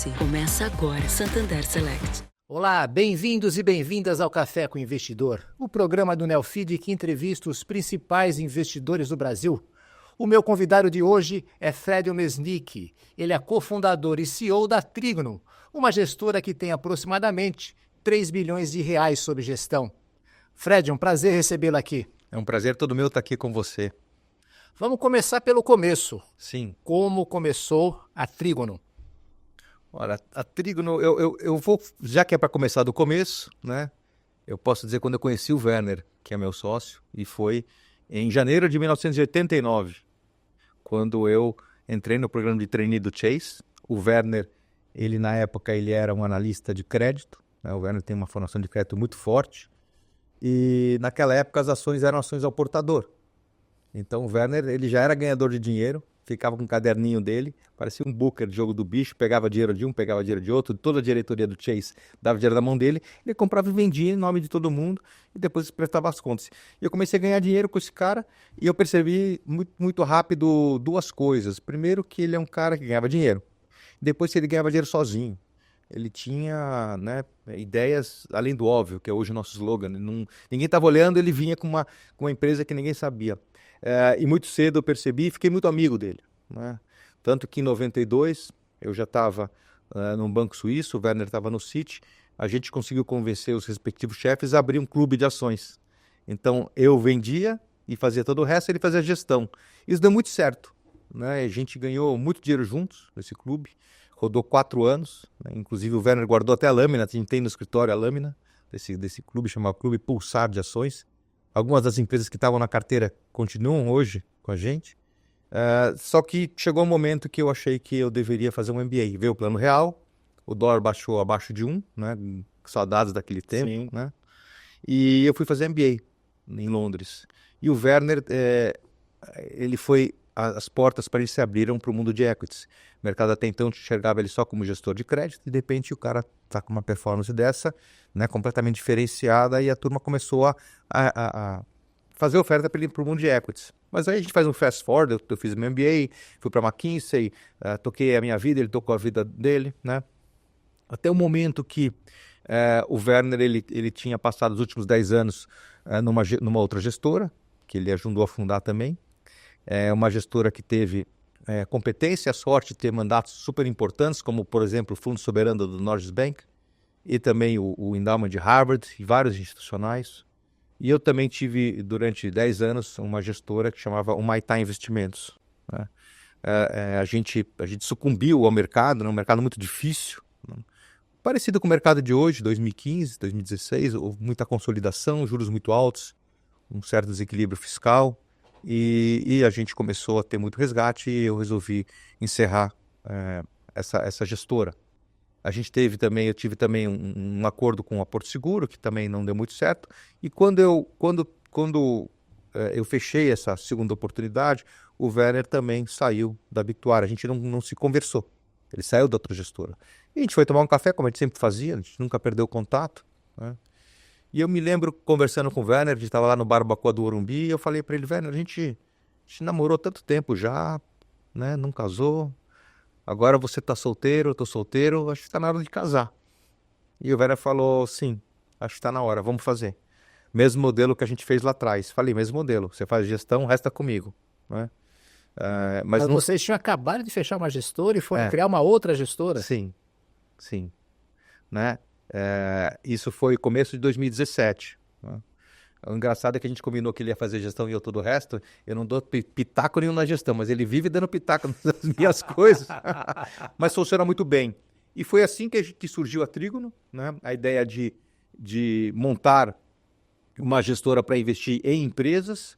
você. Começa agora Santander Select. Olá, bem-vindos e bem-vindas ao Café com o Investidor, o programa do Neofeed que entrevista os principais investidores do Brasil. O meu convidado de hoje é Fred Olesnick. Ele é cofundador e CEO da Trígono, uma gestora que tem aproximadamente 3 bilhões de reais sob gestão. Fred, é um prazer recebê-lo aqui. É um prazer todo meu estar aqui com você. Vamos começar pelo começo. Sim. Como começou a Trígono? Olha, a Trígono, eu vou, já que é para começar do começo, né? Eu posso dizer quando eu conheci o Werner, que é meu sócio, e foi em janeiro de 1989, quando eu entrei no programa de trainee do Chase. O Werner, na época, ele era um analista de crédito, né? O Werner tem uma formação de crédito muito forte, e naquela época as ações eram ações ao portador. Então o Werner, ele já era ganhador de dinheiro, ficava com um caderninho dele, parecia um booker de jogo do bicho, pegava dinheiro de um, pegava dinheiro de outro, toda a diretoria do Chase dava dinheiro na mão dele, ele comprava e vendia em nome de todo mundo e depois prestava as contas. E eu comecei a ganhar dinheiro com esse cara e eu percebi muito rápido duas coisas. Primeiro, que ele é um cara que ganhava dinheiro. Depois, que ele ganhava dinheiro sozinho. Ele tinha, né, ideias além do óbvio, que é hoje o nosso slogan. Ninguém estava olhando, ele vinha com uma empresa que ninguém sabia. E muito cedo eu percebi e fiquei muito amigo dele, né? Tanto que em 92 eu já estava num banco suíço, o Werner estava no Citi, a gente conseguiu convencer os respectivos chefes a abrir um clube de ações. Então eu vendia e fazia todo o resto, ele fazia a gestão. Isso deu muito certo, né? A gente ganhou muito dinheiro juntos nesse clube, rodou 4 anos, né? Inclusive o Werner guardou até a lâmina, a gente tem no escritório a lâmina desse clube, chamado Clube Pulsar de Ações. Algumas das empresas que estavam na carteira continuam hoje com a gente. Só que chegou um momento que eu achei que eu deveria fazer um MBA. Veio o plano real, o dólar baixou abaixo de 1, né? Saudades daquele tempo, né? E eu fui fazer MBA em Londres. E o Werner, ele foi... As portas para ele se abriram para o mundo de equities. O mercado até então enxergava ele só como gestor de crédito e de repente o cara está com uma performance dessa, né, completamente diferenciada, e a turma começou a fazer oferta para ele para o mundo de equities. Mas aí a gente faz um fast forward, eu fiz meu MBA, fui para a McKinsey, toquei a minha vida, ele tocou a vida dele, né? Até o momento que o Werner ele tinha passado os últimos 10 anos numa outra gestora, que ele ajudou a fundar também. É uma gestora que teve competência, sorte de ter mandatos super importantes, como, por exemplo, o Fundo Soberano do Norges Bank e também o Endowment de Harvard e vários institucionais. E eu também tive, durante 10 anos, uma gestora que chamava o Maitá Investimentos, né? A gente sucumbiu ao mercado, né? Um mercado muito difícil, né? Parecido com o mercado de hoje, 2015, 2016, houve muita consolidação, juros muito altos, um certo desequilíbrio fiscal. E a gente começou a ter muito resgate e eu resolvi encerrar essa gestora. Eu tive também um acordo com a Porto Seguro, que também não deu muito certo. E quando eu fechei essa segunda oportunidade, o Werner também saiu da Victuar. A gente não se conversou. Ele saiu da outra gestora. E a gente foi tomar um café, como a gente sempre fazia, a gente nunca perdeu o contato, né? E eu me lembro conversando com o Werner, a gente estava lá no Barbacoa do Morumbi, e eu falei para ele: Werner, a gente namorou tanto tempo já, né? Não casou. Agora você está solteiro, eu estou solteiro, acho que está na hora de casar. E o Werner falou: sim, acho que está na hora, vamos fazer. Mesmo modelo que a gente fez lá atrás. Falei: mesmo modelo, você faz gestão, resta comigo, né? Mas vocês tinham acabado de fechar uma gestora e foram criar uma outra gestora? Sim, né? Isso foi começo de 2017, né? O engraçado é que a gente combinou que ele ia fazer gestão e eu todo o resto. Eu não dou pitaco nenhum na gestão, mas ele vive dando pitaco nas minhas coisas. Mas funciona muito bem. E foi assim que surgiu a Trígono, né? A ideia de montar uma gestora para investir em empresas,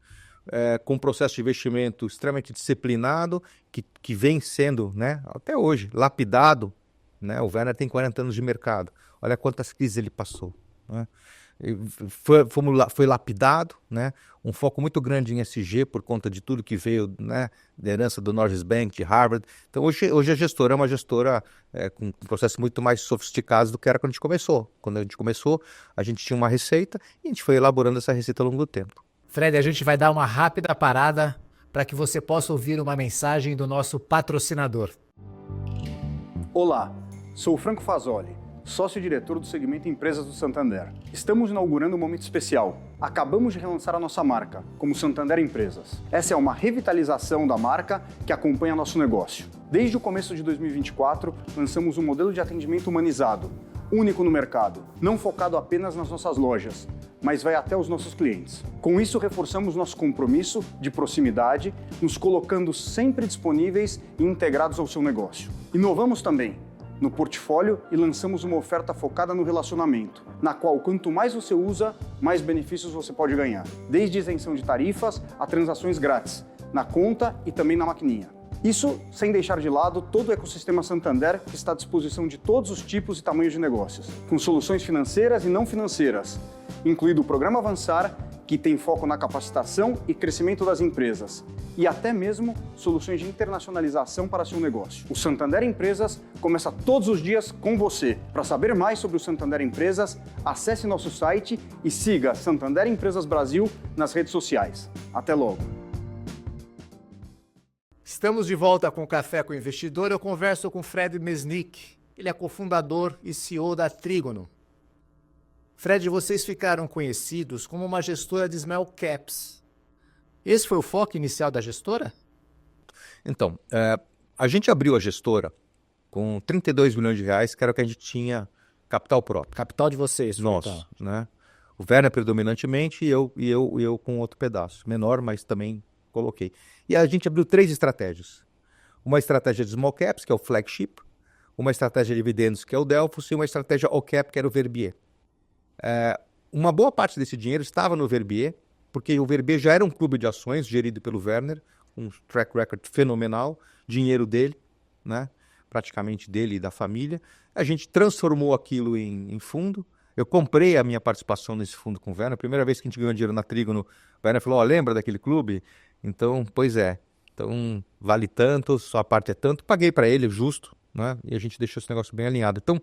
com um processo de investimento extremamente disciplinado, que vem sendo, né, até hoje, lapidado, né? O Werner tem 40 anos de mercado. Olha quantas crises ele passou, né? Foi lapidado, né? Um foco muito grande em ESG por conta de tudo que veio, né, da herança do Norges Bank, de Harvard. Então hoje a gestora é uma gestora com um processo muito mais sofisticado do que era quando a gente começou. Quando a gente começou, a gente tinha uma receita e a gente foi elaborando essa receita ao longo do tempo. Fred, a gente vai dar uma rápida parada para que você possa ouvir uma mensagem do nosso patrocinador. Olá! Sou Franco Fasoli, sócio-diretor do segmento Empresas do Santander. Estamos inaugurando um momento especial. Acabamos de relançar a nossa marca, como Santander Empresas. Essa é uma revitalização da marca que acompanha nosso negócio. Desde o começo de 2024, lançamos um modelo de atendimento humanizado, único no mercado, não focado apenas nas nossas lojas, mas vai até os nossos clientes. Com isso, reforçamos nosso compromisso de proximidade, nos colocando sempre disponíveis e integrados ao seu negócio. Inovamos também no portfólio e lançamos uma oferta focada no relacionamento, na qual quanto mais você usa, mais benefícios você pode ganhar. Desde isenção de tarifas a transações grátis, na conta e também na maquininha. Isso sem deixar de lado todo o ecossistema Santander, que está à disposição de todos os tipos e tamanhos de negócios, com soluções financeiras e não financeiras, incluído o Programa Avançar, que tem foco na capacitação e crescimento das empresas, e até mesmo soluções de internacionalização para seu negócio. O Santander Empresas começa todos os dias com você. Para saber mais sobre o Santander Empresas, acesse nosso site e siga Santander Empresas Brasil nas redes sociais. Até logo! Estamos de volta com o Café com o Investidor. Eu converso com Fred Mesnick. Ele é cofundador e CEO da Trígono. Fred, vocês ficaram conhecidos como uma gestora de small caps. Esse foi o foco inicial da gestora? Então, a gente abriu a gestora com 32 milhões de reais, que era o que a gente tinha capital próprio. Capital de vocês. Nosso, né? O Werner predominantemente e eu com outro pedaço. Menor, mas também coloquei. E a gente abriu 3 estratégias. Uma estratégia de small caps, que é o flagship, uma estratégia de dividendos, que é o Delphos, e uma estratégia all cap, que era o Verbier. Uma boa parte desse dinheiro estava no Verbier, porque o Verbier já era um clube de ações gerido pelo Werner, um track record fenomenal, dinheiro dele, né? Praticamente dele e da família. A gente transformou aquilo em fundo. Eu comprei a minha participação nesse fundo com o Werner. A primeira vez que a gente ganhou dinheiro na Trígono, o Werner falou, lembra daquele clube? Então, pois é. Então, vale tanto, sua parte é tanto. Paguei para ele, justo, né? E a gente deixou esse negócio bem alinhado. Então,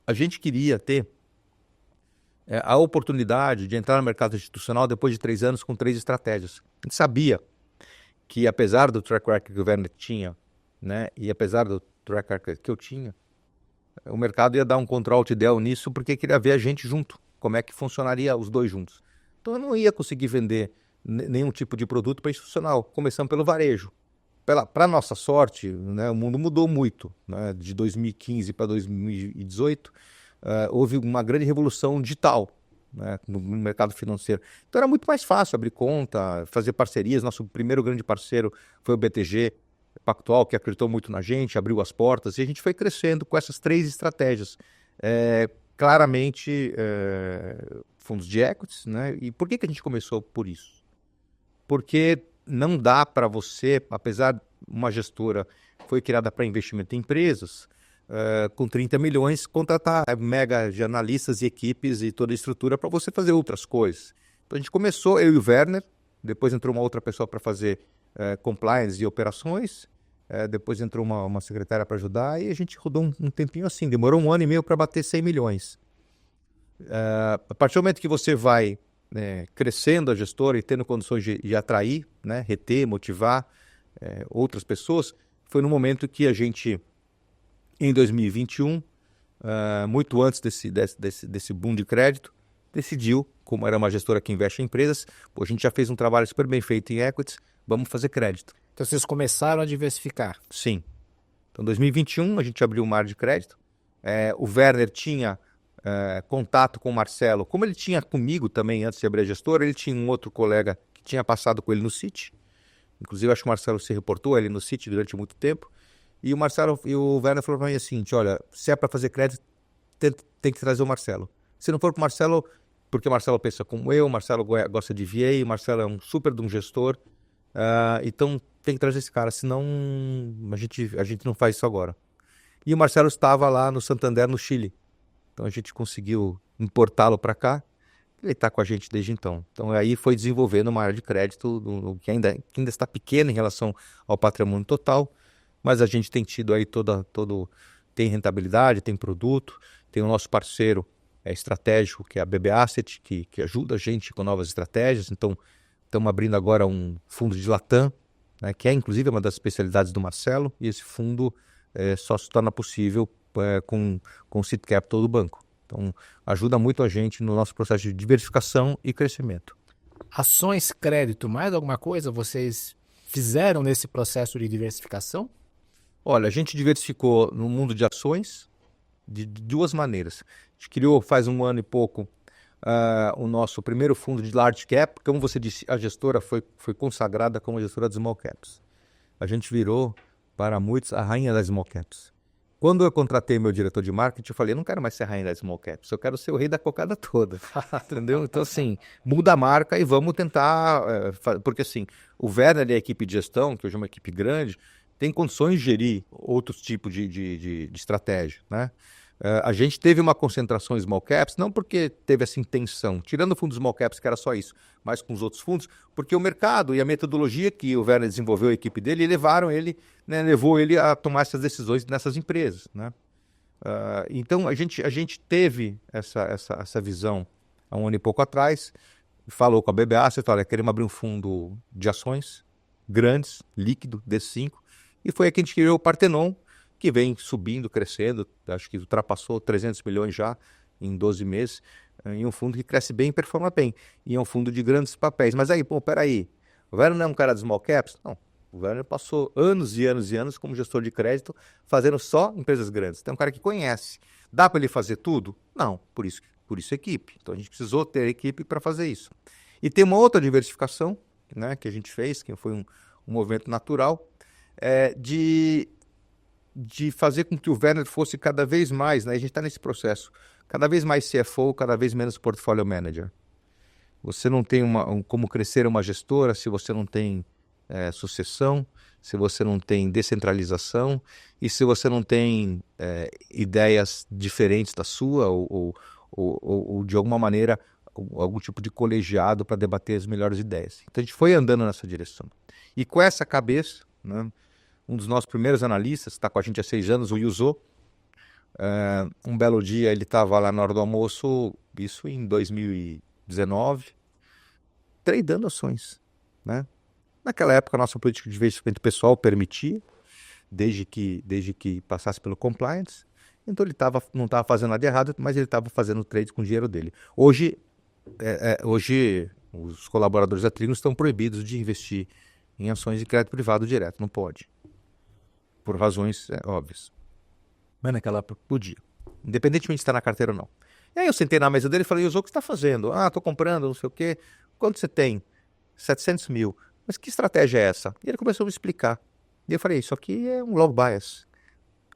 a gente queria ter a oportunidade de entrar no mercado institucional depois de 3 anos com 3 estratégias. A gente sabia que, apesar do track record que o Werner tinha, né, e apesar do track record que eu tinha, o mercado ia dar um control alt del nisso porque queria ver a gente junto, como é que funcionaria os dois juntos. Então eu não ia conseguir vender nenhum tipo de produto para institucional, começando pelo varejo. Para nossa sorte, né, o mundo mudou muito, né, de 2015 para 2018, houve uma grande revolução digital, né, no mercado financeiro. Então era muito mais fácil abrir conta, fazer parcerias. Nosso primeiro grande parceiro foi o BTG Pactual, que acreditou muito na gente, abriu as portas, e a gente foi crescendo com essas 3 estratégias. Claramente, fundos de equities, né? E por que a gente começou por isso? Porque não dá para você, apesar de uma gestora foi criada para investimento em empresas, com 30 milhões, contratar mega de analistas e equipes e toda a estrutura para você fazer outras coisas. Então a gente começou, eu e o Werner, depois entrou uma outra pessoa para fazer compliance e operações, depois entrou uma secretária para ajudar, e a gente rodou um tempinho assim, demorou 1 ano e meio para bater 100 milhões. A partir do momento que você vai crescendo a gestora e tendo condições de atrair, né, reter, motivar outras pessoas, foi no momento que a gente, em 2021, muito antes desse boom de crédito, decidiu, como era uma gestora que investe em empresas, a gente já fez um trabalho super bem feito em equities, vamos fazer crédito. Então vocês começaram a diversificar? Sim. Então, em 2021, a gente abriu um mar de crédito. O Werner tinha contato com o Marcelo, como ele tinha comigo também antes de abrir a gestora, ele tinha um outro colega que tinha passado com ele no Citi. Inclusive, acho que o Marcelo se reportou ali no Citi durante muito tempo. E o Marcelo e o Werner falaram para mim assim, olha, se é para fazer crédito, tem que trazer o Marcelo. Se não for para o Marcelo, porque o Marcelo pensa como eu, o Marcelo gosta de VA, o Marcelo é um super de um gestor, então tem que trazer esse cara, senão a gente não faz isso agora. E o Marcelo estava lá no Santander, no Chile. Então a gente conseguiu importá-lo para cá. Ele está com a gente desde então. Então aí foi desenvolvendo uma área de crédito que ainda está pequena em relação ao patrimônio total, mas a gente tem tido aí tem rentabilidade, tem produto, tem o nosso parceiro estratégico, que é a BB Asset, que ajuda a gente com novas estratégias. Então estamos abrindo agora um fundo de Latam, né, que é inclusive uma das especialidades do Marcelo, e esse fundo só se torna possível com o seed capital do banco. Então, ajuda muito a gente no nosso processo de diversificação e crescimento. Ações, crédito, mais alguma coisa vocês fizeram nesse processo de diversificação? Olha, a gente diversificou no mundo de ações de duas maneiras. A gente criou faz um ano e pouco o nosso primeiro fundo de large cap. Como você disse, a gestora foi consagrada como gestora de small caps. A gente virou, para muitos, a rainha das small caps. Quando eu contratei meu diretor de marketing, eu falei, não quero mais ser a rainha das small caps, eu quero ser o rei da cocada toda. Entendeu? Então, assim, muda a marca e vamos tentar... porque, assim, o Werner e a equipe de gestão, que hoje é uma equipe grande, tem condições de gerir outros tipos de estratégia, né? A gente teve uma concentração em small caps, não porque teve essa intenção, tirando o fundo small caps, que era só isso, mas com os outros fundos, porque o mercado e a metodologia que o Werner desenvolveu, a equipe dele, levou ele a tomar essas decisões nessas empresas, né? Então, a gente teve essa visão há um ano e pouco atrás, falou com a BBA, você falou, queremos abrir um fundo de ações grandes, líquido, D5, e foi aí que a gente criou o Parthenon, que vem subindo, crescendo, acho que ultrapassou 300 milhões já em 12 meses, em um fundo que cresce bem e performa bem, e é um fundo de grandes papéis. Mas aí, peraí, o Werner não é um cara de small caps? Não, o Werner passou anos e anos e anos como gestor de crédito, fazendo só empresas grandes. Tem um cara que conhece. Dá para ele fazer tudo? Não, por isso equipe. Então a gente precisou ter equipe para fazer isso. E tem uma outra diversificação, né, que a gente fez, que foi um movimento natural, de fazer com que o Werner fosse cada vez mais, né? A gente está nesse processo, cada vez mais CFO, cada vez menos portfolio manager. Você não tem como crescer uma gestora se você não tem sucessão, se você não tem descentralização e se você não tem ideias diferentes da sua ou de alguma maneira algum tipo de colegiado para debater as melhores ideias. Então a gente foi andando nessa direção. E com essa cabeça, né, um dos nossos primeiros analistas, está com a gente há 6 anos, o Yuzo, um belo dia ele estava lá na hora do almoço, isso em 2019, tradando ações, né? Naquela época a nossa política de investimento pessoal permitia, desde que passasse pelo compliance, então ele não estava fazendo nada de errado, mas ele estava fazendo trade com o dinheiro dele. Hoje os colaboradores da Trigno estão proibidos de investir em ações de crédito privado direto, não pode. Por razões óbvias. Mas naquela época podia. Independentemente de estar na carteira ou não. E aí eu sentei na mesa dele e falei, o que você está fazendo? Estou comprando, não sei o quê. Quanto você tem? 700 mil. Mas que estratégia é essa? E ele começou a me explicar. E eu falei, isso aqui é um long bias.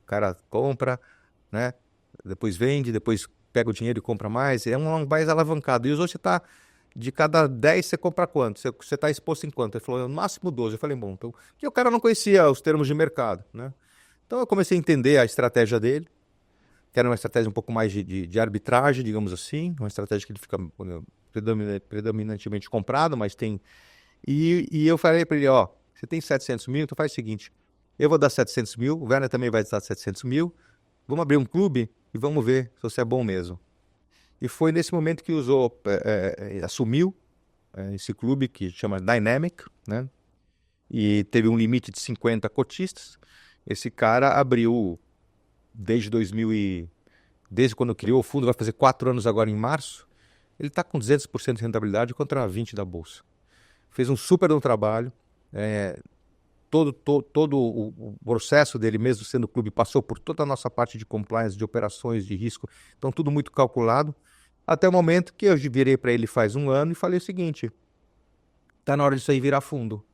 O cara compra, né? Depois vende, depois pega o dinheiro e compra mais. É um long bias alavancado. E hoje você está... De cada 10, você compra quanto? Você está exposto em quanto? Ele falou, no máximo 12. Eu falei, bom, então... Porque o cara não conhecia os termos de mercado, né? Então eu comecei a entender a estratégia dele, que era uma estratégia um pouco mais de arbitragem, digamos assim, uma estratégia que ele fica predominantemente comprado, mas tem... E eu falei para ele, você tem 700 mil, então faz o seguinte, eu vou dar 700 mil, o Werner também vai dar 700 mil, vamos abrir um clube e vamos ver se você é bom mesmo. E foi nesse momento que assumiu esse clube que chama Dynamic, né? E teve um limite de 50 cotistas. Esse cara abriu desde quando criou o fundo, vai fazer 4 anos agora em março, ele está com 200% de rentabilidade contra 20% da bolsa. Fez um super trabalho, todo o processo dele, mesmo sendo clube, passou por toda a nossa parte de compliance, de operações, de risco, então tudo muito calculado, até o momento que eu virei para ele faz 1 ano e falei o seguinte, está na hora disso aí virar fundo,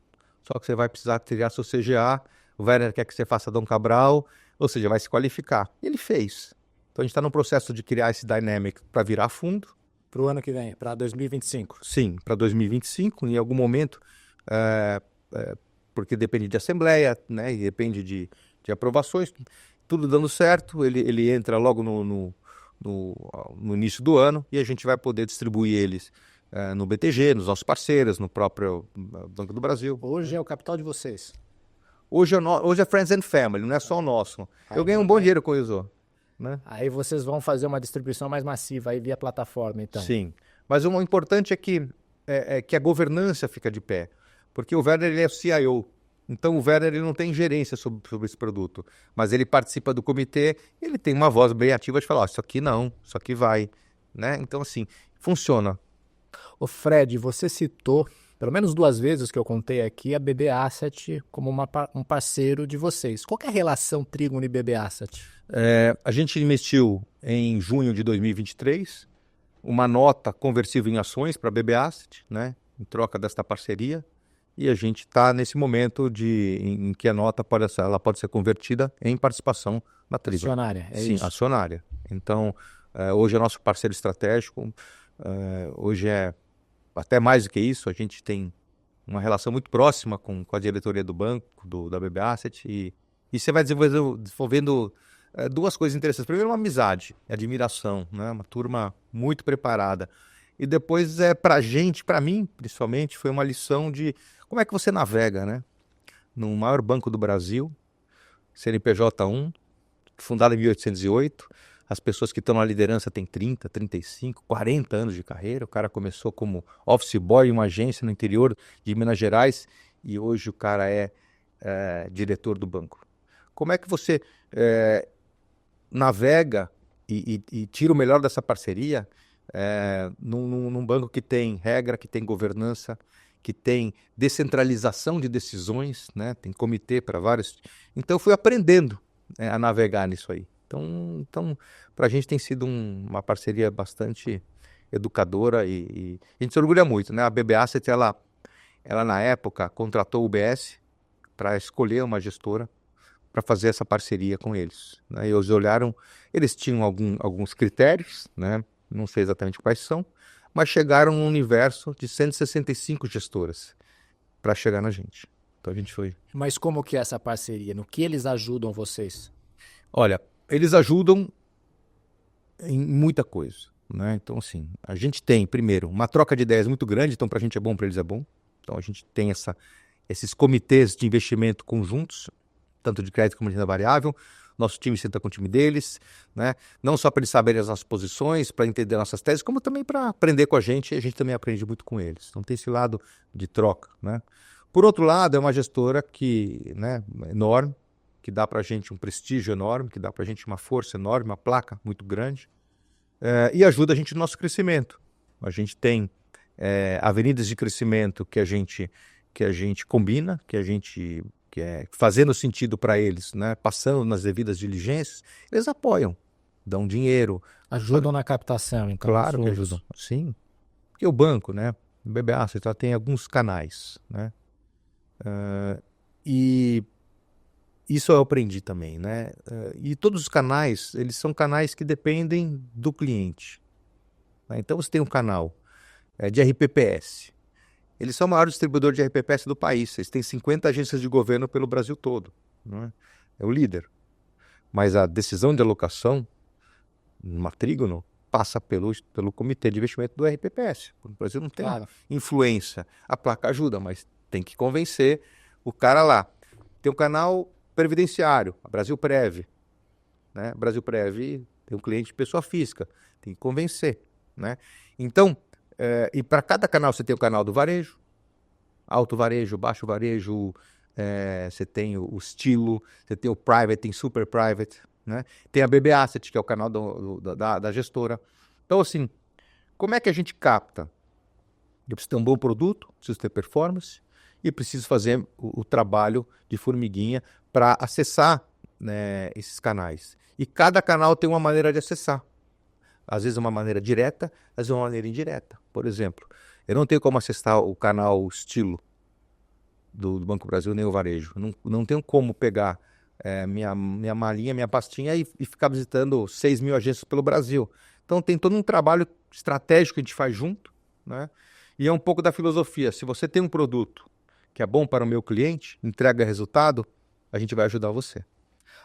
só que você vai precisar criar seu CGA, o Werner quer que você faça Dom Cabral, ou seja, vai se qualificar. E ele fez. Então a gente está no processo de criar esse Dynamic para virar fundo. Para o ano que vem, para 2025. Sim, para 2025, em algum momento, porque depende de assembleia, né, e depende de aprovações, tudo dando certo, ele entra logo no início do ano e a gente vai poder distribuir eles no BTG, nos nossos parceiros, no próprio Banco do Brasil. Hoje é o capital de vocês. Hoje é Friends and Family, não é só o nosso. Eu ganhei um bom dinheiro com isso. Né? Aí vocês vão fazer uma distribuição mais massiva aí via plataforma, então. Sim, mas o importante é que a governança fica de pé, porque o Werner ele é o CIO, Então o Werner ele não tem gerência sobre esse produto, mas ele participa do comitê, ele tem uma voz bem ativa de falar, ó, isso aqui não, isso aqui vai, né? Então assim, funciona. Ô Fred, você citou, pelo menos 2 vezes que eu contei aqui, a BB Asset como um parceiro de vocês. Qual que é a relação Trígono e BB Asset? A gente investiu em junho de 2023 uma nota conversível em ações para a BB Asset, né? Em troca desta parceria. E a gente está nesse momento em que a nota pode ser convertida em participação na Trígono. Acionária, Sim, isso? acionária. Então, hoje é nosso parceiro estratégico, hoje é até mais do que isso, a gente tem uma relação muito próxima com a diretoria do banco, da BB Asset, e você vai desenvolvendo 2 coisas interessantes. Primeiro, uma amizade, admiração, né? Uma turma muito preparada. E depois, para mim, principalmente, foi uma lição de como é que você navega, né? No maior banco do Brasil, CNPJ1, fundado em 1808, as pessoas que estão na liderança têm 30, 35, 40 anos de carreira. O cara começou como office boy em uma agência no interior de Minas Gerais e hoje o cara é diretor do banco. Como é que você navega e tira o melhor dessa parceria num banco que tem regra, que tem governança, que tem descentralização de decisões, né? Tem comitê para vários. Então eu fui aprendendo a navegar nisso aí. Então para a gente tem sido uma parceria bastante educadora e a gente se orgulha muito, né? A BB Asset, ela na época contratou o UBS para escolher uma gestora para fazer essa parceria com eles, né? E eles olharam, eles tinham alguns critérios, né? Não sei exatamente quais são, mas chegaram num universo de 165 gestoras para chegar na gente. Então a gente foi. Mas como que é essa parceria? No que eles ajudam vocês? Olha, eles ajudam em muita coisa, né? Então assim, a gente tem, primeiro, uma troca de ideias muito grande, então para a gente é bom, para eles é bom. Então a gente tem esses comitês de investimento conjuntos, tanto de crédito como de renda variável. Nosso time senta com o time deles, né? Não só para eles saberem as nossas posições, para entender nossas teses, como também para aprender com a gente também aprende muito com eles. Então tem esse lado de troca, né? Por outro lado, é uma gestora que, né, enorme, que dá para a gente um prestígio enorme, que dá para a gente uma força enorme, uma placa muito grande, e ajuda a gente no nosso crescimento. A gente tem avenidas de crescimento que a gente combina, que é fazendo sentido para eles, né? Passando nas devidas diligências, eles apoiam, dão dinheiro. Ajudam na captação, então? Claro que ajudam, sim. Porque o banco, né? O BB Asset tem alguns canais, né? E isso eu aprendi também, né? E todos os canais, eles são canais que dependem do cliente, né? Então você tem um canal de RPPS. Eles são o maior distribuidor de RPPS do país. Eles têm 50 agências de governo pelo Brasil todo, né? É o líder. Mas a decisão de alocação, numa Trígono, passa pelo Comitê de Investimento do RPPS. O Brasil não tem influência. A placa ajuda, mas tem que convencer o cara lá. Tem um canal previdenciário, a Brasilprev, né? Brasilprev tem um cliente de pessoa física, tem que convencer, né? Então, e para cada canal você tem o canal do varejo, alto varejo, baixo varejo, você tem o estilo, você tem o private, tem super private, né? Tem a BB Asset, que é o canal da gestora. Então, assim, como é que a gente capta? Eu preciso ter um bom produto, preciso ter performance e preciso fazer o trabalho de formiguinha para acessar, né, esses canais. E cada canal tem uma maneira de acessar. Às vezes uma maneira direta, às vezes uma maneira indireta. Por exemplo, eu não tenho como acessar o canal estilo do Banco Brasil, nem o varejo. Não tenho como pegar minha malinha, minha pastinha e ficar visitando 6 mil agências pelo Brasil. Então tem todo um trabalho estratégico que a gente faz junto, né? E é um pouco da filosofia. Se você tem um produto que é bom para o meu cliente, entrega resultado, a gente vai ajudar você.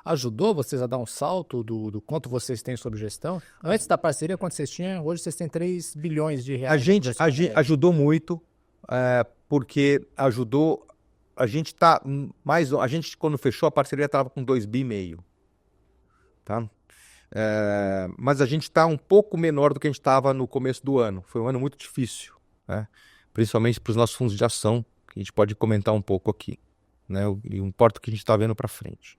Ajudou vocês a dar um salto do quanto vocês têm sobre gestão? Antes da parceria, quanto vocês tinham? Hoje vocês têm 3 bilhões de reais. A gente ajudou muito, porque ajudou. A gente quando fechou a parceria estava com 2,5 bi, tá? Mas a gente está um pouco menor do que a gente estava no começo do ano. Foi um ano muito difícil, né? Principalmente para os nossos fundos de ação, que a gente pode comentar um pouco aqui. né? E importa o que a gente está vendo para frente.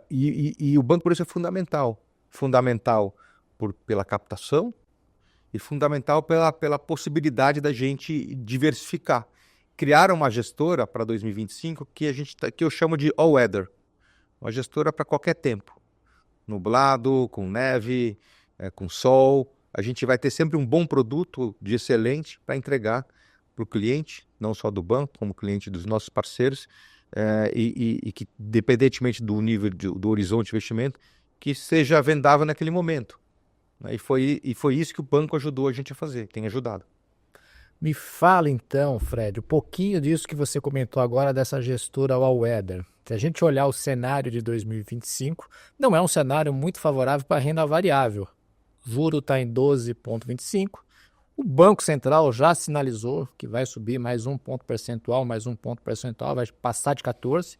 E o banco, por isso, é fundamental. Fundamental pela captação e fundamental pela possibilidade da gente diversificar. Criaram uma gestora para 2025 que eu chamo de all-weather. Uma gestora para qualquer tempo. Nublado, com neve, com sol. A gente vai ter sempre um bom produto de excelente para entregar para o cliente, não só do banco, como cliente dos nossos parceiros, e que, independentemente do nível do horizonte de investimento, que seja vendável naquele momento. E foi isso que o banco ajudou a gente a fazer, tem ajudado. Me fala então, Fred, um pouquinho disso que você comentou agora dessa gestora all-weather. Se a gente olhar o cenário de 2025, não é um cenário muito favorável para a renda variável. O juro está em 12,25%. O Banco Central já sinalizou que vai subir mais um ponto percentual, vai passar de 14%.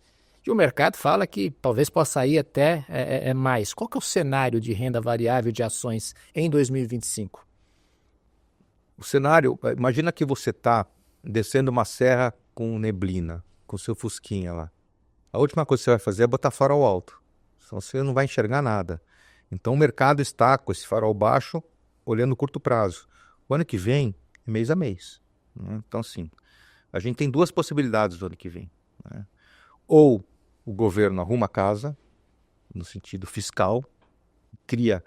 E o mercado fala que talvez possa ir até mais. Qual que é o cenário de renda variável de ações em 2025? O cenário, imagina que você está descendo uma serra com neblina, com seu fusquinha lá. A última coisa que você vai fazer é botar farol alto, senão você não vai enxergar nada. Então o mercado está com esse farol baixo, olhando no curto prazo. O ano que vem é mês a mês, né? Então, assim, a gente tem duas possibilidades do ano que vem, né? Ou o governo arruma a casa, no sentido fiscal, cria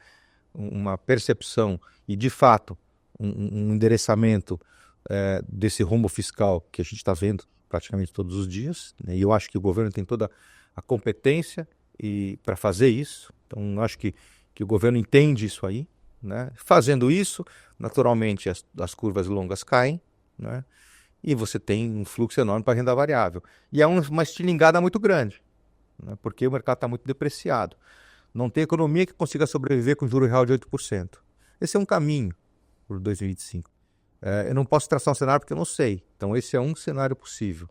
uma percepção e, de fato, um endereçamento desse rombo fiscal que a gente está vendo praticamente todos os dias, né? E eu acho que o governo tem toda a competência para fazer isso. Então, eu acho que o governo entende isso aí, né? Fazendo isso, naturalmente as curvas longas caem, né? E você tem um fluxo enorme para renda variável. E é uma estilingada muito grande, né? Porque o mercado está muito depreciado. Não tem economia que consiga sobreviver com juro real de 8%. Esse é um caminho por 2025. Eu não posso traçar um cenário porque eu não sei. Então esse é um cenário possível.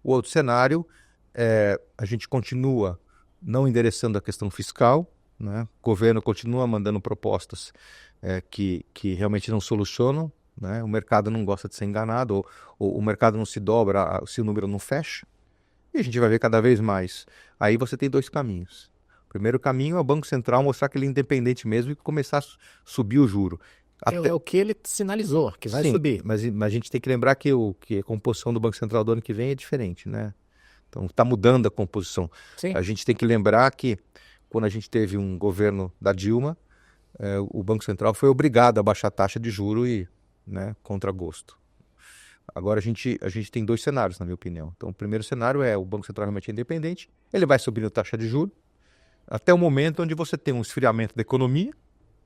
O outro cenário é a gente continua não endereçando a questão fiscal, né? O governo continua mandando propostas que realmente não solucionam, né? O mercado não gosta de ser enganado, ou o mercado não se dobra se o número não fecha. E a gente vai ver cada vez mais. Aí você tem dois caminhos. O primeiro caminho é o Banco Central mostrar que ele é independente mesmo e começar a subir o juro. É o que ele sinalizou, que vai subir. Mas a gente tem que lembrar que a composição do Banco Central do ano que vem é diferente, né? Então está mudando a composição. Sim. A gente tem que lembrar que quando a gente teve um governo da Dilma, o Banco Central foi obrigado a baixar a taxa de juros contra gosto. Agora a gente tem dois cenários, na minha opinião. Então o primeiro cenário é o Banco Central realmente independente, ele vai subindo a taxa de juros até o momento onde você tem um esfriamento da economia,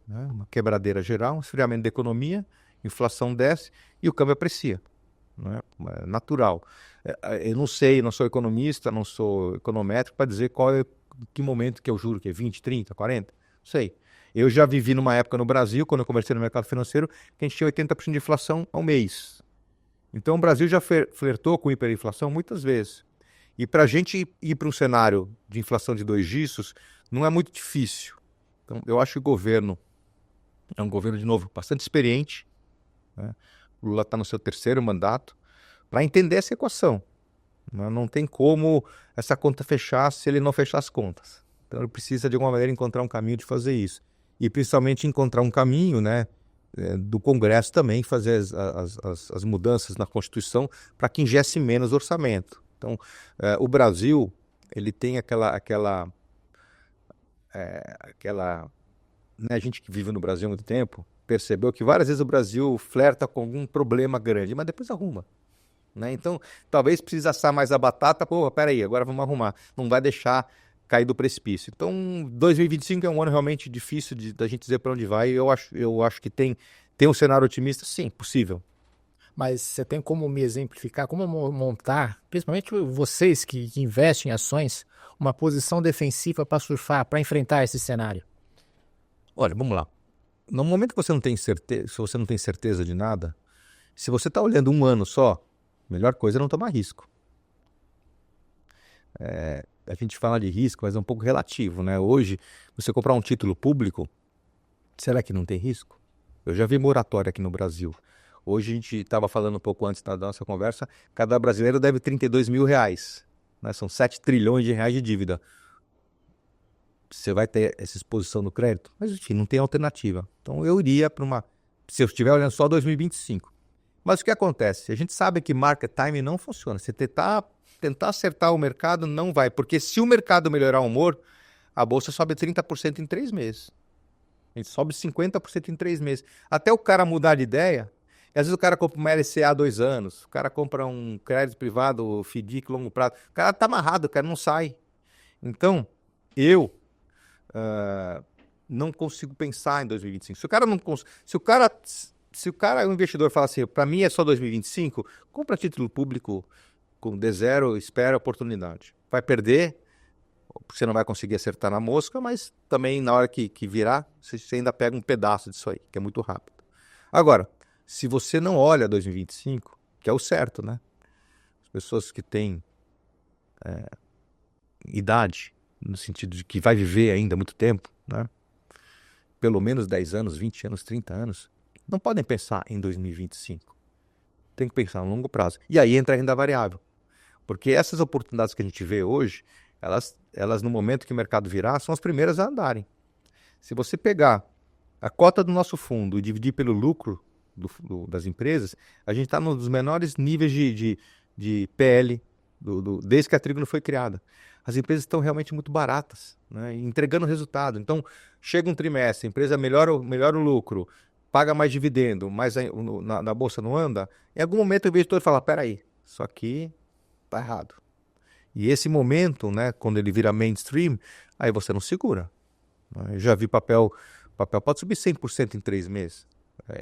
né? Uma quebradeira geral, um esfriamento da economia, inflação desce e o câmbio aprecia. Né? É natural. Eu não sei, não sou economista, não sou econométrico para dizer que momento que é o juro, que é 20, 30, 40, não sei. Eu já vivi numa época no Brasil, quando eu comecei no mercado financeiro, que a gente tinha 80% de inflação ao mês. Então o Brasil já flertou com hiperinflação muitas vezes. E para a gente ir para um cenário de inflação de 2 dígitos, não é muito difícil. Então eu acho que o governo é um governo, de novo, bastante experiente, né? O Lula está no seu 3º mandato, para entender essa equação. Não tem como essa conta fechar se ele não fechar as contas. Então ele precisa, de alguma maneira, encontrar um caminho de fazer isso. E principalmente encontrar um caminho, né, do Congresso também fazer as mudanças na Constituição para que ingesse menos orçamento. Então, o Brasil, ele tem aquela né, a gente que vive no Brasil há muito tempo percebeu que várias vezes o Brasil flerta com algum problema grande, mas depois arruma. Né? Então, talvez precise assar mais a batata. Pô, peraí, agora vamos arrumar. Não vai deixar cair do precipício. Então, 2025 é um ano realmente difícil da gente dizer para onde vai. Eu acho que tem um cenário otimista, sim, possível. Mas você tem como me exemplificar, como montar, principalmente vocês que investem em ações, uma posição defensiva para surfar, para enfrentar esse cenário? Olha, vamos lá. No momento que você não tem certeza, se você não tem certeza de nada, se você está olhando um ano só, a melhor coisa é não tomar risco. A gente fala de risco, mas é um pouco relativo, né? Hoje, você comprar um título público, será que não tem risco? Eu já vi moratória aqui no Brasil. Hoje a gente estava falando um pouco antes da nossa conversa, cada brasileiro deve R$ 32 mil, né? São 7 trilhões de reais de dívida. Você vai ter essa exposição no crédito? Mas, enfim, não tem alternativa. Então, eu iria para uma... Se eu estiver olhando só 2025. Mas o que acontece? A gente sabe que market timing não funciona. Você tentar acertar o mercado não vai. Porque se o mercado melhorar o humor, a bolsa sobe 30% em 3 meses. A gente sobe 50% em 3 meses. Até o cara mudar de ideia... E às vezes o cara compra uma LCA há 2 anos, o cara compra um crédito privado, FDIC, longo prazo. O cara tá amarrado, o cara não sai. Então, eu não consigo pensar em 2025. Se o cara, o investidor, fala assim, para mim é só 2025, compra título público com D0, espera a oportunidade. Vai perder, porque você não vai conseguir acertar na mosca, mas também na hora que virar, você ainda pega um pedaço disso aí, que é muito rápido. Agora, se você não olha 2025, que é o certo, né? As pessoas que têm idade, no sentido de que vai viver ainda muito tempo, né? Pelo menos 10 anos, 20 anos, 30 anos, não podem pensar em 2025. Tem que pensar a longo prazo. E aí entra a renda variável. Porque essas oportunidades que a gente vê hoje, elas no momento que o mercado virar, são as primeiras a andarem. Se você pegar a cota do nosso fundo e dividir pelo lucro das empresas, a gente está num dos menores níveis de PL desde que a Trígono foi criada. As empresas estão realmente muito baratas, né, entregando resultado. Então, chega um trimestre, a empresa melhora o lucro, paga mais dividendo, mas na bolsa não anda, em algum momento o investidor fala, peraí, isso aqui está errado. E esse momento, né, quando ele vira mainstream, aí você não segura. Eu já vi papel pode subir 100% em 3 meses.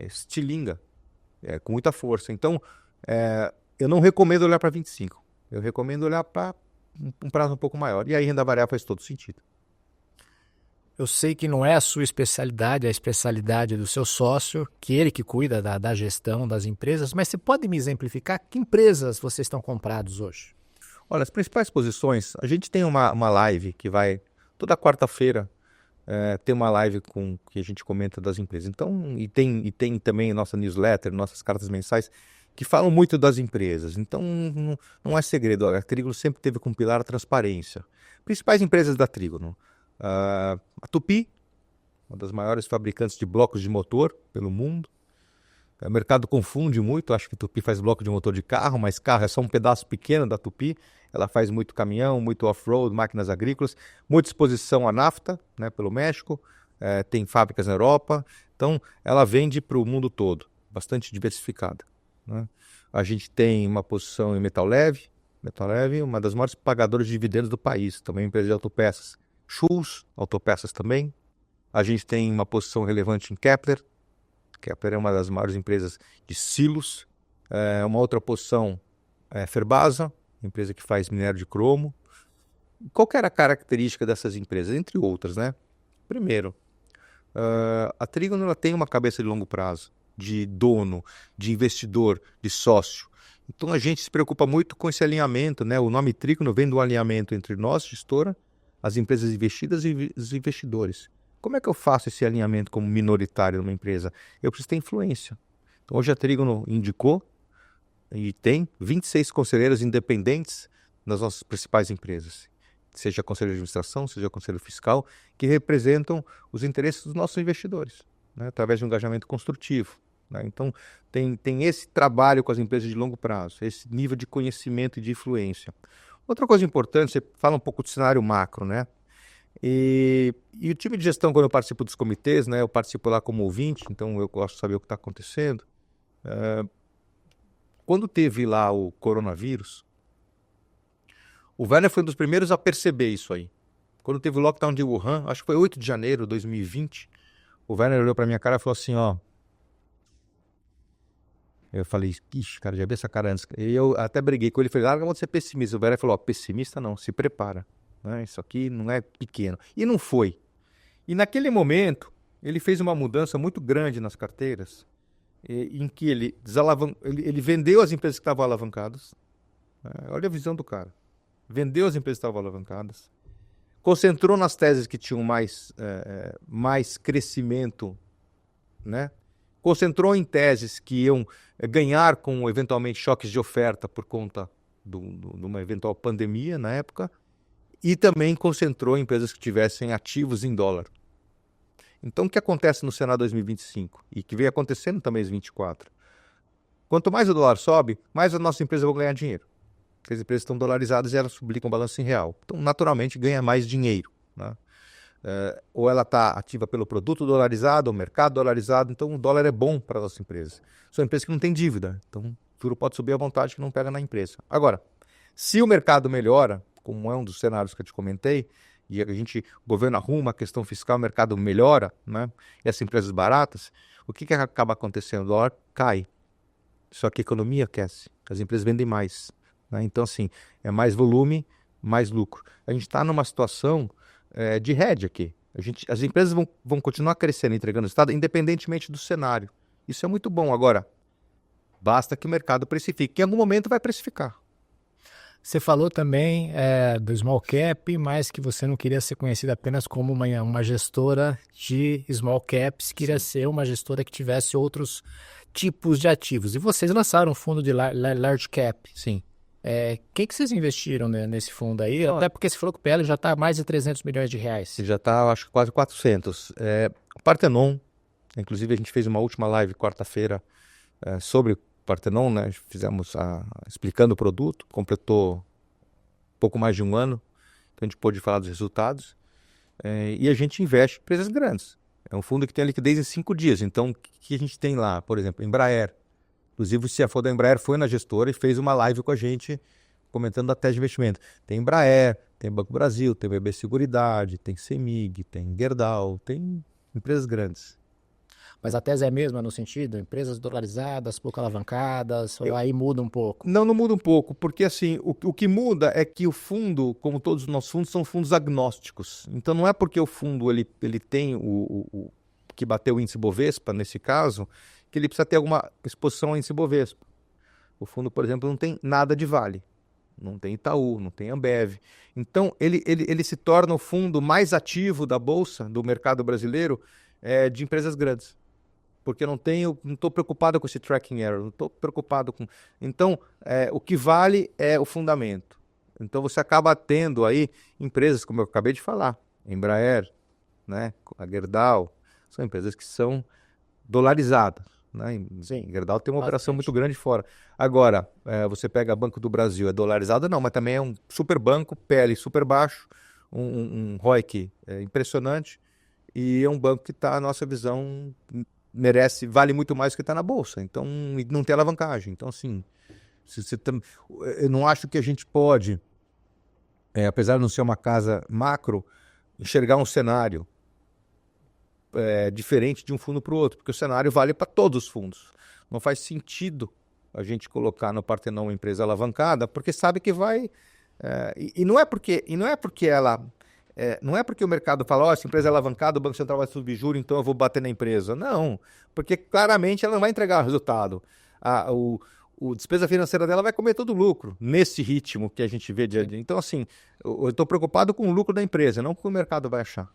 Estilinga, com muita força. Então, eu não recomendo olhar para 25. Eu recomendo olhar para um prazo um pouco maior. E aí, renda variável faz todo sentido. Eu sei que não é a sua especialidade, é a especialidade do seu sócio, que ele que cuida da gestão das empresas, mas você pode me exemplificar que empresas vocês estão comprados hoje? Olha, as principais posições, a gente tem uma live que vai toda quarta-feira, tem uma live que a gente comenta das empresas. Então, e tem também nossa newsletter, nossas cartas mensais, que falam muito das empresas. Então, não é segredo. A Trígono sempre teve como pilar a transparência. Principais empresas da Trígono. A Tupy, uma das maiores fabricantes de blocos de motor pelo mundo. O mercado confunde muito, acho que a Tupy faz bloco de motor de carro, mas carro é só um pedaço pequeno da Tupy. Ela faz muito caminhão, muito off-road, máquinas agrícolas, muita exposição à nafta, né, pelo México, tem fábricas na Europa. Então, ela vende para o mundo todo, bastante diversificada, né? A gente tem uma posição em Metal Leve, uma das maiores pagadoras de dividendos do país, também empresa de autopeças. Schulz, autopeças também. A gente tem uma posição relevante em Kepler. Kepler é uma das maiores empresas de silos. Uma outra posição é Ferbasa, empresa que faz minério de cromo. Qual que era a característica dessas empresas? Entre outras, né? Primeiro, a Trígono ela tem uma cabeça de longo prazo, de dono, de investidor, de sócio. Então a gente se preocupa muito com esse alinhamento, né? O nome Trígono vem do alinhamento entre nós, gestora, as empresas investidas e os investidores. Como é que eu faço esse alinhamento como minoritário numa empresa? Eu preciso ter influência. Então, hoje a Trígono indicou e tem 26 conselheiros independentes nas nossas principais empresas, seja conselho de administração, seja conselho fiscal, que representam os interesses dos nossos investidores, né, através de um engajamento construtivo, né? Então, tem esse trabalho com as empresas de longo prazo, esse nível de conhecimento e de influência. Outra coisa importante, você fala um pouco do cenário macro, né? E o time de gestão, quando eu participo dos comitês, né, eu participo lá como ouvinte, então eu gosto de saber o que está acontecendo. Quando teve lá o coronavírus, o Werner foi um dos primeiros a perceber isso aí. Quando teve o lockdown de Wuhan, acho que foi 8 de janeiro de 2020, o Werner olhou para minha cara e falou assim, ó... Eu falei, ixi, cara, já vi essa cara antes. E eu até briguei com ele, falei, larga a mão de ser pessimista. O Werner falou, ó, pessimista não, se prepara. Isso aqui não é pequeno. E não foi. E naquele momento, ele fez uma mudança muito grande nas carteiras, em que ele vendeu as empresas que estavam alavancadas. Olha a visão do cara. Vendeu as empresas que estavam alavancadas, concentrou nas teses que tinham mais crescimento, né? concentrou em teses que iam ganhar com, eventualmente, choques de oferta por conta de uma eventual pandemia na época, e também concentrou em empresas que tivessem ativos em dólar. Então, o que acontece no cenário 2025 e que vem acontecendo no mês 24? Quanto mais o dólar sobe, mais as nossas empresas vão ganhar dinheiro. Porque as empresas estão dolarizadas e elas publicam balanço em real. Então, naturalmente, ganha mais dinheiro, né? Ou ela está ativa pelo produto dolarizado, ou mercado dolarizado, então o dólar é bom para as nossas empresas. São empresas que não têm dívida, então o juro pode subir à vontade que não pega na empresa. Agora, se o mercado melhora, como é um dos cenários que eu te comentei, e o governo arruma a questão fiscal, o mercado melhora, né? E as empresas baratas, o que acaba acontecendo? O dólar cai, só que a economia aquece, as empresas vendem mais, né? Então, assim, é mais volume, mais lucro. A gente está numa situação de hedge aqui. As empresas vão continuar crescendo, entregando resultado, independentemente do cenário. Isso é muito bom. Agora, basta que o mercado precifique, que em algum momento vai precificar. Você falou também do small cap, mas que você não queria ser conhecida apenas como uma gestora de small caps, queria ser uma gestora que tivesse outros tipos de ativos. E vocês lançaram um fundo de large cap. Sim. Quem que vocês investiram, né, nesse fundo aí? Até porque você falou que o PL já está mais de 300 milhões de reais. Já está, acho que quase 400. O Parthenon, inclusive a gente fez uma última live quarta-feira sobre o Parthenon, né? Fizemos explicando o produto, completou pouco mais de um ano, então a gente pôde falar dos resultados. E a gente investe em empresas grandes. É um fundo que tem a liquidez em 5 dias. Então, o que a gente tem lá? Por exemplo, Embraer. Inclusive, o CFO da Embraer foi na gestora e fez uma live com a gente, comentando a tese de investimento. Tem Embraer, tem Banco Brasil, tem BB Seguridade, tem CEMIG, tem Gerdau, tem empresas grandes. Mas a tese é a mesma no sentido? Empresas dolarizadas, pouco alavancadas, aí muda um pouco? Não muda um pouco, porque assim, o que muda é que o fundo, como todos os nossos fundos, são fundos agnósticos. Então não é porque o fundo ele tem o que bateu o índice Bovespa, nesse caso, que ele precisa ter alguma exposição ao índice Bovespa. O fundo, por exemplo, não tem nada de Vale, não tem Itaú, não tem Ambev. Então ele se torna o fundo mais ativo da Bolsa, do mercado brasileiro, de empresas grandes. Porque não estou preocupado com esse tracking error, não estou preocupado com... Então, o que vale é o fundamento. Então, você acaba tendo aí empresas, como eu acabei de falar, Embraer, né, a Gerdau, são empresas que são dolarizadas, né? Sim, Gerdau tem uma operação muito grande fora. Agora, você pega Banco do Brasil, é dolarizado? Não, mas também é um super banco, PL super baixo, um ROIC impressionante, e é um banco que está, na nossa visão... vale muito mais do que está na Bolsa, então não tem alavancagem. Então, assim, eu não acho que a gente pode, apesar de não ser uma casa macro, enxergar um cenário diferente de um fundo para o outro, porque o cenário vale para todos os fundos. Não faz sentido a gente colocar no Parthenon uma empresa alavancada, porque sabe que vai... não é porque ela... não é porque o mercado fala, essa empresa é alavancada, o Banco Central vai subir juros, então eu vou bater na empresa. Não, porque claramente ela não vai entregar o resultado. A despesa financeira dela vai comer todo o lucro, nesse ritmo que a gente vê dia a dia. Então, assim, eu estou preocupado com o lucro da empresa, não com o que o mercado vai achar.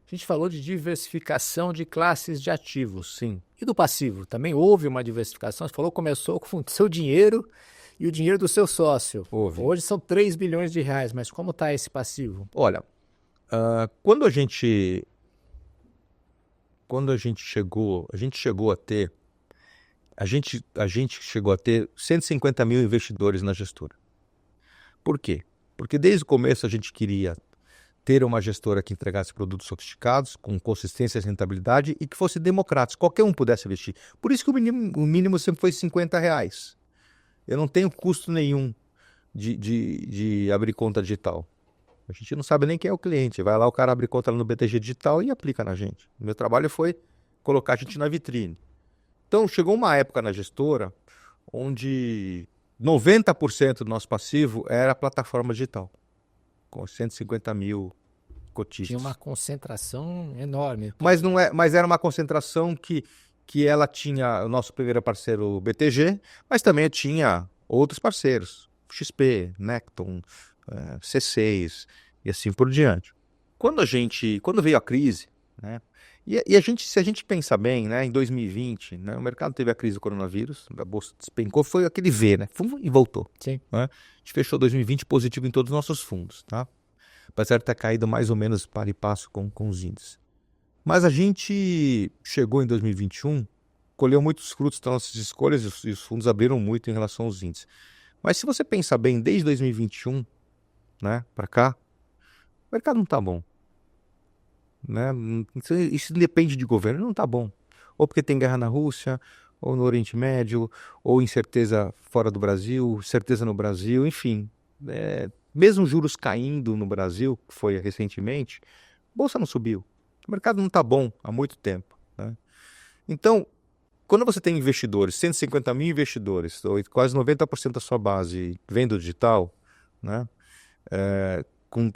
A gente falou de diversificação de classes de ativos. Sim. E do passivo? Também houve uma diversificação? Você falou que começou com o seu dinheiro e o dinheiro do seu sócio. Houve. Hoje são 3 bilhões de reais, mas como está esse passivo? Olha... Quando a gente chegou a ter 150 mil investidores na gestora. Por quê? Porque desde o começo a gente queria ter uma gestora que entregasse produtos sofisticados, com consistência e rentabilidade e que fosse democrático, qualquer um pudesse investir. Por isso que o mínimo sempre foi R$50. Eu não tenho custo nenhum de abrir conta digital. A gente não sabe nem quem é o cliente. Vai lá, o cara abre conta no BTG Digital e aplica na gente. O meu trabalho foi colocar a gente na vitrine. Então, chegou uma época na gestora onde 90% do nosso passivo era a plataforma digital, com 150 mil cotistas. Tinha uma concentração enorme. Mas era uma concentração que ela tinha o nosso primeiro parceiro, o BTG, mas também tinha outros parceiros, XP, Necton, C6 e assim por diante. Quando veio a crise, né, E a gente, se a gente pensar bem, né, em 2020, né, o mercado teve a crise do coronavírus, a bolsa despencou, foi aquele V, né, e voltou. Sim. Né? A gente fechou 2020 positivo em todos os nossos fundos, tá? Apesar de ter caído mais ou menos para e passo com os índices. Mas a gente chegou em 2021, colheu muitos frutos das nossas escolhas e os fundos abriram muito em relação aos índices. Mas se você pensar bem, desde 2021, né, para cá, o mercado não está bom. Né? Isso depende de governo, não está bom. Ou porque tem guerra na Rússia, ou no Oriente Médio, ou incerteza fora do Brasil, certeza no Brasil, enfim. Mesmo juros caindo no Brasil, que foi recentemente, a bolsa não subiu. O mercado não está bom há muito tempo. Né? Então, quando você tem investidores, 150 mil investidores, ou quase 90% da sua base vem do digital, né?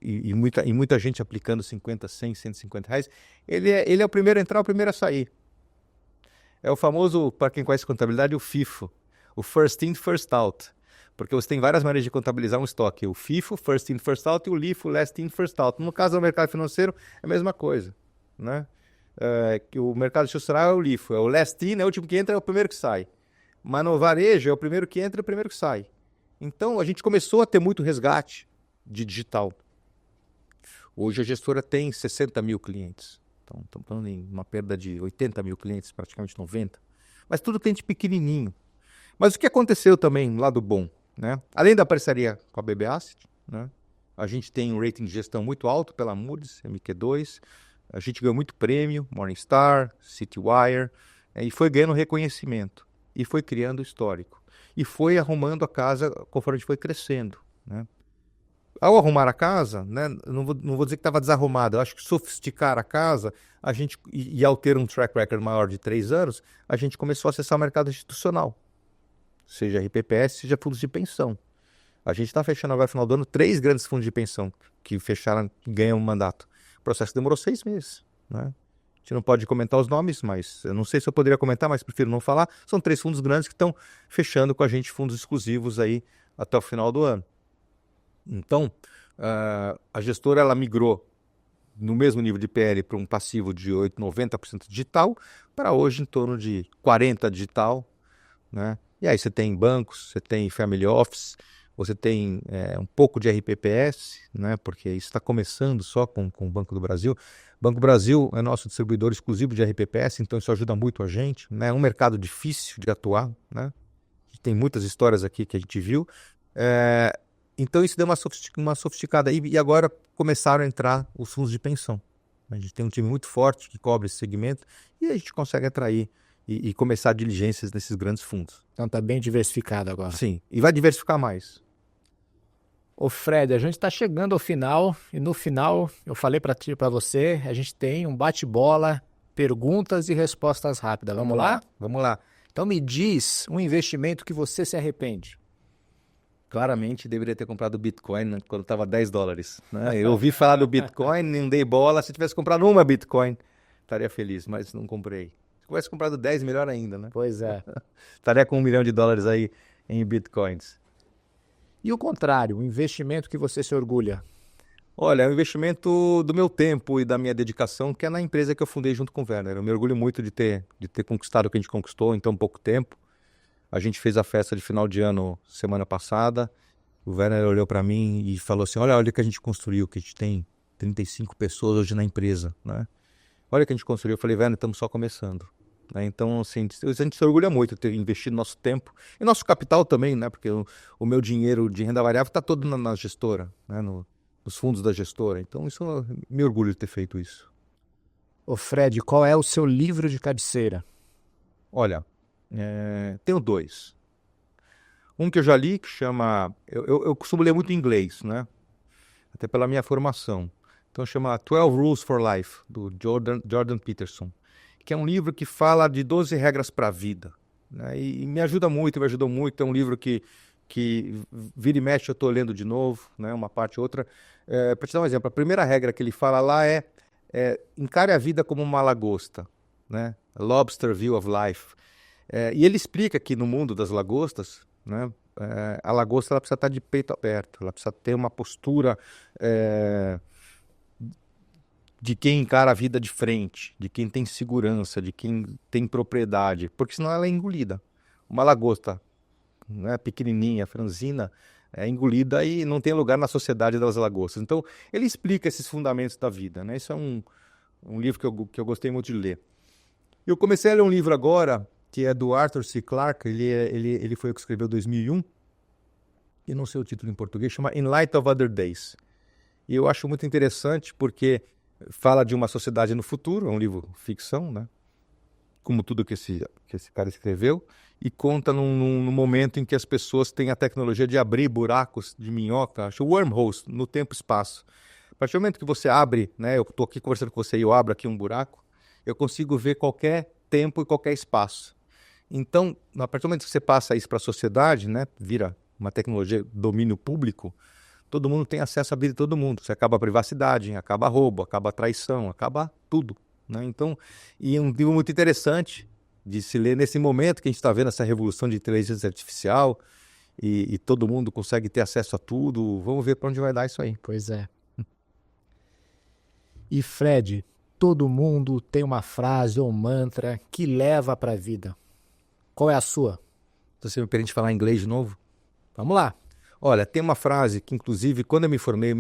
E muita gente aplicando 50, 100, 150 reais, ele é o primeiro a entrar, o primeiro a sair. É o famoso, para quem conhece contabilidade, o FIFO, o First In, First Out. Porque você tem várias maneiras de contabilizar um estoque. O FIFO, First In, First Out, e o LIFO, Last In, First Out. No caso do mercado financeiro, é a mesma coisa. Né? Que o mercado institucional é o LIFO, é o Last In, é o último que entra, é o primeiro que sai. Mas no varejo, é o primeiro que entra e o primeiro que sai. Então, a gente começou a ter muito resgate de digital. Hoje a gestora tem 60 mil clientes. Então, estamos falando em uma perda de 80 mil clientes, praticamente 90. Mas tudo cliente pequenininho. Mas o que aconteceu também, lado bom, né? Além da parceria com a BB Asset, né? A gente tem um rating de gestão muito alto pela Moody's, MQ2. A gente ganhou muito prêmio, Morningstar, Citywire, e foi ganhando reconhecimento. E foi criando histórico. E foi arrumando a casa conforme a gente foi crescendo, né? Ao arrumar a casa, né, não vou dizer que estava desarrumado, eu acho que sofisticar a casa, a gente, e ao ter um track record maior de 3 anos, a gente começou a acessar o mercado institucional, seja RPPS, seja fundos de pensão. A gente está fechando agora, no final do ano, 3 grandes fundos de pensão que fecharam, ganham um mandato. O processo demorou 6 meses. Né? A gente não pode comentar os nomes, mas eu não sei se eu poderia comentar, mas prefiro não falar. São 3 fundos grandes que estão fechando com a gente fundos exclusivos aí até o final do ano. Então, a gestora ela migrou no mesmo nível de PL para um passivo de 90% digital, para hoje em torno de 40% digital. Né? E aí você tem bancos, você tem family office, você tem um pouco de RPPS, né? Porque isso está começando só com o Banco do Brasil. O Banco do Brasil é nosso distribuidor exclusivo de RPPS, então isso ajuda muito a gente. Né? É um mercado difícil de atuar. Né? Tem muitas histórias aqui que a gente viu. Então isso deu uma sofisticada aí e agora começaram a entrar os fundos de pensão. A gente tem um time muito forte que cobre esse segmento e a gente consegue atrair e começar diligências nesses grandes fundos. Então está bem diversificado agora. Sim, e vai diversificar mais. Ô Fred, a gente está chegando ao final e no final eu falei para você, a gente tem um bate-bola, perguntas e respostas rápidas. Vamos lá? Vamos lá. Então me diz um investimento que você se arrepende. Claramente deveria ter comprado Bitcoin quando estava $10. Né? Eu ouvi falar do Bitcoin, não dei bola. Se tivesse comprado uma Bitcoin, estaria feliz, mas não comprei. Se tivesse comprado 10, melhor ainda, né? Pois é. Estaria com $1 milhão aí em Bitcoins. E o contrário, um investimento que você se orgulha? Olha, é um investimento do meu tempo e da minha dedicação, que é na empresa que eu fundei junto com o Werner. Eu me orgulho muito de ter conquistado o que a gente conquistou em tão pouco tempo. A gente fez a festa de final de ano semana passada. O Werner olhou para mim e falou assim, olha o que a gente construiu, que a gente tem 35 pessoas hoje na empresa. Né? Olha o que a gente construiu. Eu falei, Werner, estamos só começando. Né? Então, assim, a gente se orgulha muito de ter investido nosso tempo e nosso capital também, né? Porque o meu dinheiro de renda variável está todo na gestora, né? Nos fundos da gestora. Então, isso eu me orgulho de ter feito isso. Ô Fred, qual é o seu livro de cabeceira? Olha, tenho 2. Um que eu já li, que chama... Eu costumo ler muito em inglês, né? Até pela minha formação. Então chama 12 Rules for Life, do Jordan Peterson, que é um livro que fala de 12 regras para a vida. Né? E me ajuda muito, me ajudou muito. É um livro que vira e mexe eu estou lendo de novo, né? Uma parte ou outra. Para te dar um exemplo, a primeira regra que ele fala lá é encare a vida como uma lagosta. Né? A lobster view of life. E ele explica que no mundo das lagostas, né, a lagosta ela precisa estar de peito aberto, ela precisa ter uma postura de quem encara a vida de frente, de quem tem segurança, de quem tem propriedade, porque senão ela é engolida. Uma lagosta, né, pequenininha, franzina, é engolida e não tem lugar na sociedade das lagostas. Então, ele explica esses fundamentos da vida, né? Isso é um livro que eu gostei muito de ler. Eu comecei a ler um livro agora, que é do Arthur C. Clarke, ele foi o que escreveu em 2001, e não sei o título em português, chama In Light of Other Days. E eu acho muito interessante porque fala de uma sociedade no futuro, é um livro ficção, né? Como tudo que esse cara escreveu, e conta num momento em que as pessoas têm a tecnologia de abrir buracos de minhoca, acho wormholes, no tempo e espaço. A partir do momento que você abre, né, eu estou aqui conversando com você e eu abro aqui um buraco, eu consigo ver qualquer tempo e qualquer espaço. Então, a partir do momento que você passa isso para a sociedade, né, vira uma tecnologia domínio público, todo mundo tem acesso à vida de todo mundo. Você acaba a privacidade, acaba roubo, acaba a traição, acaba tudo, né? Então, e um livro muito interessante de se ler nesse momento que a gente está vendo essa revolução de inteligência artificial e todo mundo consegue ter acesso a tudo. Vamos ver para onde vai dar isso aí. Pois é. E Fred, todo mundo tem uma frase ou um mantra que leva para a vida. Qual é a sua? Você me permite falar inglês de novo? Vamos lá. Olha, tem uma frase que, inclusive, quando eu me formei,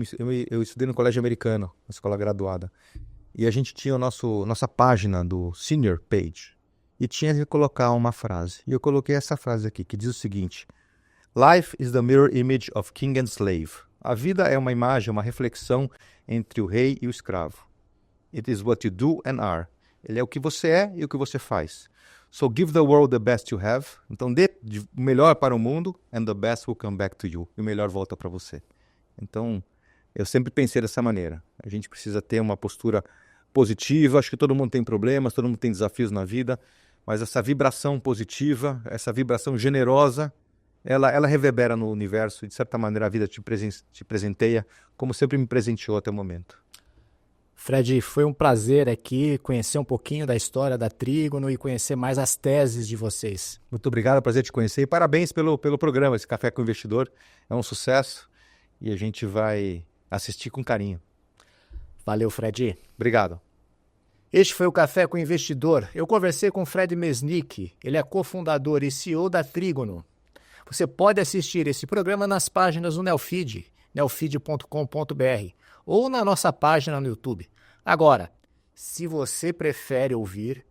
eu estudei no colégio americano, na escola graduada, e a gente tinha nossa página do Senior Page, e tinha que colocar uma frase. E eu coloquei essa frase aqui, que diz o seguinte: Life is the mirror image of king and slave. A vida é uma imagem, uma reflexão entre o rei e o escravo. It is what you do and are. Ele é o que você é e o que você faz. So give the world the best you have. Então dê o melhor para o mundo and the best will come back to you. E o melhor volta para você. Então, eu sempre pensei dessa maneira. A gente precisa ter uma postura positiva. Acho que todo mundo tem problemas, todo mundo tem desafios na vida. Mas essa vibração positiva, essa vibração generosa, ela reverbera no universo. E de certa maneira a vida te presenteia como sempre me presenteou até o momento. Fred, foi um prazer aqui conhecer um pouquinho da história da Trígono e conhecer mais as teses de vocês. Muito obrigado, é um prazer te conhecer e parabéns pelo programa. Esse Café com o Investidor é um sucesso e a gente vai assistir com carinho. Valeu, Fred. Obrigado. Este foi o Café com o Investidor. Eu conversei com Fred Mesnick. Ele é cofundador e CEO da Trígono. Você pode assistir esse programa nas páginas do Neofeed, neofeed.com.br, ou na nossa página no YouTube. Agora, se você prefere ouvir,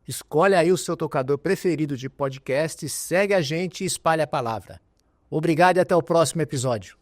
escolhe aí o seu tocador preferido de podcast, segue a gente e espalhe a palavra. Obrigado e até o próximo episódio.